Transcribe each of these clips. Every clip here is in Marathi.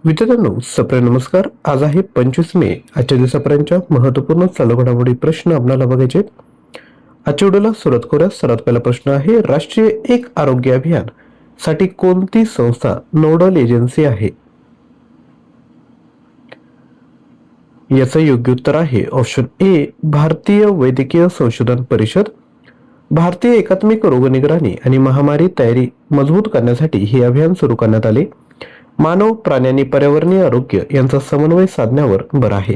विद्यार्थ्यांनो, सप्रे नमस्कार. आज आहे 25 मे. आजच्या दिवसापर्यंतच्या महत्त्वपूर्ण चालू घडामोडी प्रश्न आपल्याला बघायचे. आजच्या व्हिडिओला सुरुवात करूया. सर्वात पहिला प्रश्न आहे, राष्ट्रीय एक आरोग्य अभियान साठी कोणती संस्था नोडल एजन्सी आहे? याचं योग्य उत्तर आहे ऑप्शन ए, भारतीय वैद्यकीय संशोधन परिषद. भारतीय एकात्मिक रोगनिगराणी आणि महामारी तयारी मजबूत करण्यासाठी हे अभियान सुरू करण्यात आले. मानव, प्राणी आणि पर्यावरणीय आरोग्य यांचा समन्वय साधण्यावर भर आहे.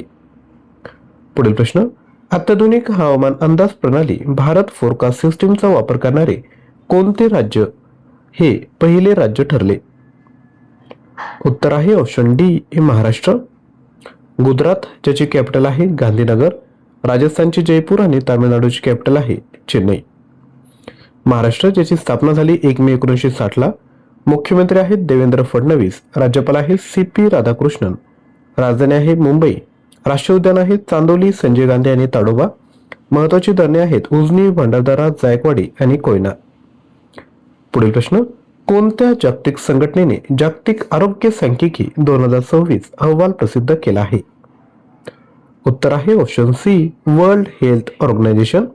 पुढील प्रश्न, अत्याधुनिक हवामान अंदाज प्रणाली भारत फोरकास्ट सिस्टीमचा वापर करणारे कोणते राज्य हे पहिले राज्य ठरले? उत्तर आहे ऑप्शन डी, हे महाराष्ट्र. गुजरात, ज्याची कॅपिटल आहे गांधीनगर. राजस्थानची जयपूर आणि तामिळनाडूची कॅपिटल आहे चेन्नई. महाराष्ट्र, ज्याची स्थापना झाली 1 मे 1960 ला. मुख्यमंत्री आहेत देवेंद्र फडणवीस. राज्यपाल आहेत CP राधाकृष्णन. राजधानी आहे मुंबई. राष्ट्रीय उद्यान आहेत चांदोली, संजय गांधी आणि ताडोबा. महत्वाची धरणे आहेत उजनी, भंडारदरा, जायकवाडी आणि कोयना. पुढील प्रश्न, कोणत्या जागतिक संघटनेने जागतिक आरोग्य सांख्यिकी 2026 अहवाल प्रसिद्ध केला आहे? उत्तर आहे option C, world health organisation.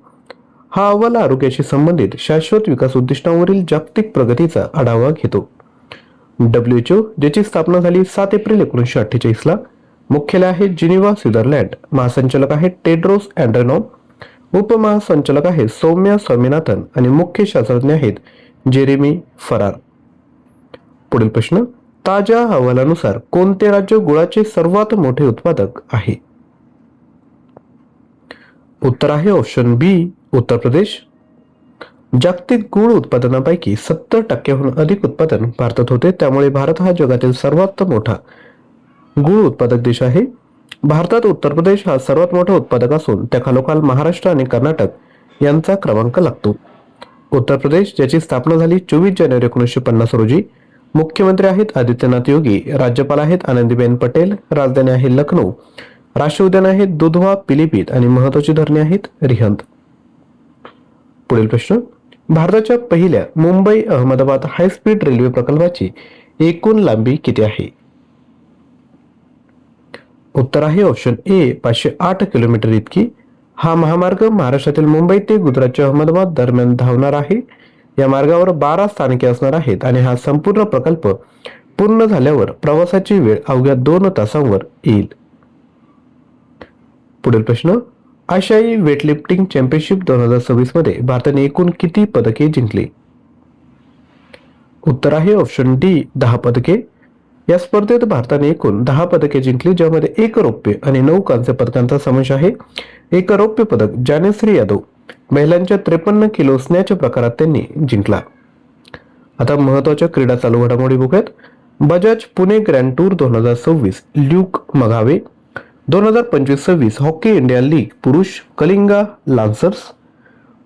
हा अहवाल आरोग्याशी संबंधित शाश्वत विकास उद्दिष्टांवरील जागतिक प्रगतीचा आढावा घेतो. WHO, ज्याची स्थापना झाली 7 एप्रिल 1948 ला. मुख्यालय आहे जिनिव्हा, स्वित्झर्लंड. महासंचालक आहेत टेड्रोस अॅड्रनॉम. उपमहासंचालक आहेत सौम्या स्वामीनाथन आणि मुख्य शास्त्रज्ञ आहेत जेरेमी फरार. पुढील प्रश्न, ताज्या अहवालानुसार कोणते राज्य गुळाचे सर्वात मोठे उत्पादक आहे? उत्तर आहे ऑप्शन बी, उत्तर प्रदेश. जागतिक गूळ उत्पादनापैकी 70% अधिक उत्पादन भारतात होते. त्यामुळे भारत हा जगातील सर्वात मोठा गूळ उत्पादक देश आहे. भारतात उत्तर प्रदेश हा सर्वात मोठा उत्पादक असून त्या खालोखाल महाराष्ट्र आणि कर्नाटक यांचा क्रमांक लागतो. उत्तर प्रदेश, ज्याची स्थापना झाली 24 जानेवारी 1950 रोजी. मुख्यमंत्री आहेत आदित्यनाथ योगी. राज्यपाल आहेत आनंदीबेन पटेल. राजधानी आहे लखनौ. राष्ट्रीय उद्यान आहेत दुधवा, पिलीभीत आणि महत्वाची धरणे आहेत रिहंद. पुढील प्रश्न, भारताच्या पहिल्या मुंबई अहमदाबाद हायस्पीड रेल्वे प्रकल्पाची एकूण लांबी किती आहे? उत्तर आहे ऑप्शन ए, 508 किलोमीटर इतकी. हा महामार्ग महाराष्ट्रातील मुंबई ते गुजरातच्या अहमदाबाद दरम्यान धावणार आहे. या मार्गावर 12 स्थानके असणार आहेत आणि हा संपूर्ण प्रकल्प पूर्ण झाल्यावर प्रवासाची वेळ अवघ्या 2 तासांवर येईल. पुढील प्रश्न, आशियाई वेटलिफ्टिंग चॅम्पियनशिप 2026 मध्ये भारताने एकूण किती पदके जिंकली? उत्तर आहे ऑप्शन डी, 10 पदके. या स्पर्धेत भारताने एकूण 10 पदके जिंकली, ज्यामध्ये 1 रौप्य आणि 9 कांस्य पदकांचा समावेश आहे. 1 रौप्य पदक ज्ञानेश्री यादव महिलांच्या 53 किलो स्नॅच प्रकारात त्यांनी जिंकला. आता महत्वाच्या क्रीडा चालू घडामोडी बघूयात. Bajaj Pune grand tour 2026 Luke Mudgway. 2025-26 hockey India league पुरुष Kalinga lancers.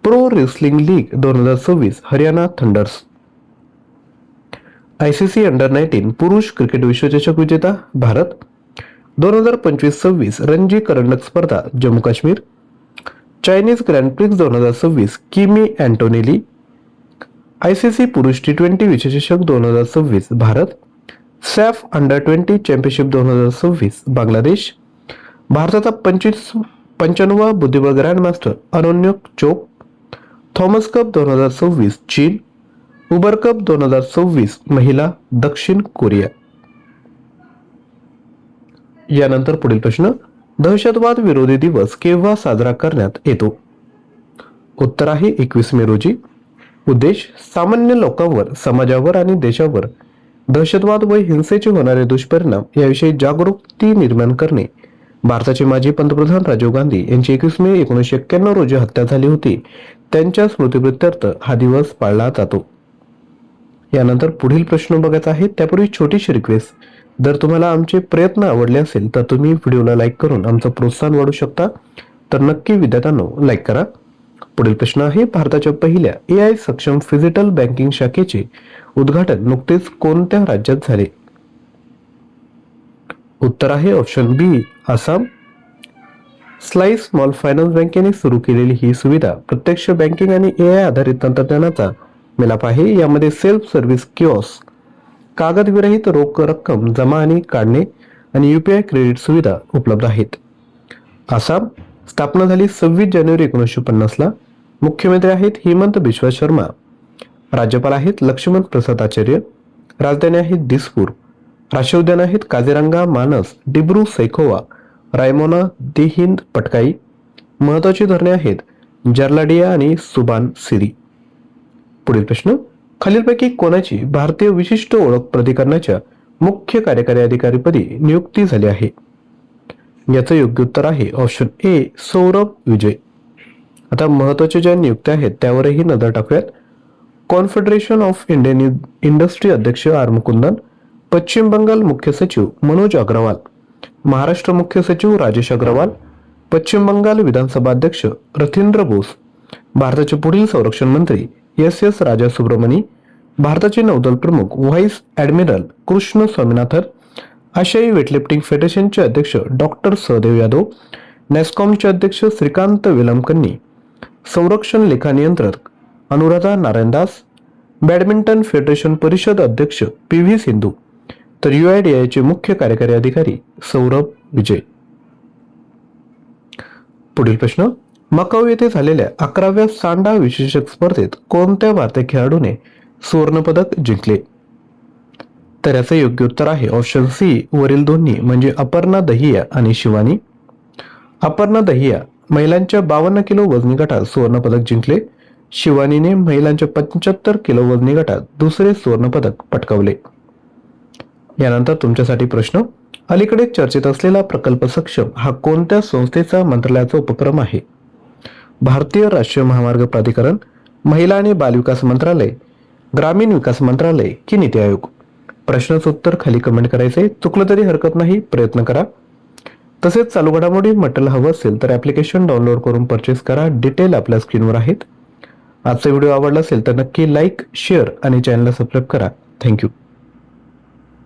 Pro wrestling league 2026 Haryana thunders. ICC under पुरुष क्रिकेट विश्वचषक विजेता भारत. 2025-26 रणजी करंडक स्पर्धा Jammu Kashmir. Chinese grand prix 2026 Kimi Antonelli. ICC पुरुष T20 विश्वचषक 2026 Bharat. SAFF under championship 2026 Bangladesh. भारताचा 95वा बुद्धिबळ ग्रँडमास्टर अनन्योक चोक. थॉमस कप 2026 चीन. उबर कप 2026 महिला दक्षिण कोरिया. यानंतर पुढील प्रश्न, दहशतवाद विरोधी दिवस केव्हा साजरा करण्यात येतो? उत्तर आहे 21 मे रोजी. उद्देश, सामान्य लोकांवर, समाजावर आणि देशावर दहशतवाद व हिंसेचे होणारे दुष्परिणाम याविषयी जागरूकता निर्माण करणे. भारताचे माजी पंतप्रधान राजीव गांधी यांची 21 मे 1991 रोजी हत्या झाली होती. त्यांच्या स्मृतिप्रित्यर्थ हा दिवस पाळला जातो. यानंतर पुढील प्रश्न बघायचा आहे. त्यापूर्वी छोटीशी रिक्वेस्ट, जर तुम्हाला आमचे प्रयत्न आवडले असेल तर तुम्ही व्हिडिओला लाईक करून आमचं प्रोत्साहन वाढवू शकता. तर नक्की विद्यार्थ्यांनो लाईक करा. पुढील प्रश्न आहे, भारताच्या पहिल्या AI सक्षम डिजिटल बँकिंग शाखेचे उद्घाटन नुकतेच कोणत्या राज्यात झाले? उत्तर आहे ऑप्शन बी, आसाम. स्लाइस स्मॉल फायनान्स बँकेने सुरू केलेली ही सुविधा प्रत्यक्ष बँकिंग आणि AI आधारित तंत्रज्ञानाचा मिलाप आहे. यामध्ये सेल्फ सर्व्हिस किओस्क, कागदविरहित रोख रक्कम जमा आणि काढणे आणि UPI क्रेडिट सुविधा उपलब्ध आहेत. आसाम स्थापना झाली 26 जानेवारी 1950ला. मुख्यमंत्री आहेत हेमंत बिश्वा शर्मा. राज्यपाल आहेत लक्ष्मण प्रसाद आचार्य. राजधानी आहे दिसपूर. राष्ट्रीय उद्यान आहेत काझीरंगा, मानस, डिब्रू सैखोवा, रायमोना, दिहिंद पटकाई. महत्वाची धरणे आहेत जर्लाडिया आणि सुबान सिरी. पुढील प्रश्न, खालीलपैकी कोणाची भारतीय विशिष्ट ओळख प्राधिकरणाच्या मुख्य कार्यकारी अधिकारीपदी नियुक्ती झाली आहे? याचं योग्य उत्तर आहे ऑप्शन ए सौरभ विजय. आता महत्वाच्या ज्या नियुक्त्या आहेत त्यावरही नजर टाकूयात. कॉन्फेडरेशन ऑफ इंडियन इंडस्ट्री अध्यक्ष आर मुकुंदन. पश्चिम बंगाल मुख्य सचिव मनोज अग्रवाल. महाराष्ट्र मुख्य सचिव राजेश अग्रवाल. पश्चिम बंगाल विधानसभा अध्यक्ष रथिंद्र बोस. भारताचे पुढील संरक्षण मंत्री SS राजा सुब्रमणी. भारताचे नौदल प्रमुख व्हाईस ॲडमिरल कृष्ण स्वामीनाथन. आशियाई वेटलिफ्टिंग फेडरेशनचे अध्यक्ष डॉक्टर सहदेव यादव. नॅस्कॉमचे अध्यक्ष श्रीकांत वेलमकन्नी. संरक्षण लेखा नियंत्रक अनुराधा नारायण दास. बॅडमिंटन फेडरेशन परिषद अध्यक्ष PV सिंधू. तर UIDAI चे मुख्य कार्यकारी अधिकारी सौरभ विजय. पुढील प्रश्न, मकाऊ येथे झालेल्या 11व्या सांडा विशेषक स्पर्धेत कोणत्या भारतीय खेळाडूने सुवर्ण पदक जिंकले? तर याचं योग्य उत्तर आहे ऑप्शन सी वरील दोन्ही, म्हणजे अपर्णा दहिया आणि शिवानी. अपर्णा दहिया महिलांच्या 52 किलो वजनी गटात सुवर्ण पदक जिंकले. शिवानीने महिलांच्या 75 किलो वजनी गटात दुसरे सुवर्ण पदक पटकावले. यानंतर तुमच्यासाठी प्रश्न, अलीकडे चर्चेत असलेला प्रकल्प सक्षम हा कोणत्या संस्थेचा मंत्रालयाचा उपक्रम आहे? भारतीय राष्ट्रीय महामार्ग प्राधिकरण, महिला आणि बालविकास मंत्रालय, ग्रामीण विकास मंत्रालय की नीती आयोग? प्रश्नाचं उत्तर खाली कमेंट करायचे. चुकलं तरी हरकत नाही, प्रयत्न करा. तसेच चालू घडामोडी मटेरियल हवं असेल तर ऍप्लिकेशन डाउनलोड करून परचेस करा. डिटेल आपल्या स्क्रीनवर आहेत. आजचा व्हिडिओ आवडला असेल तर नक्की लाईक, शेअर आणि चॅनलला सबस्क्राईब करा. थँक्यू.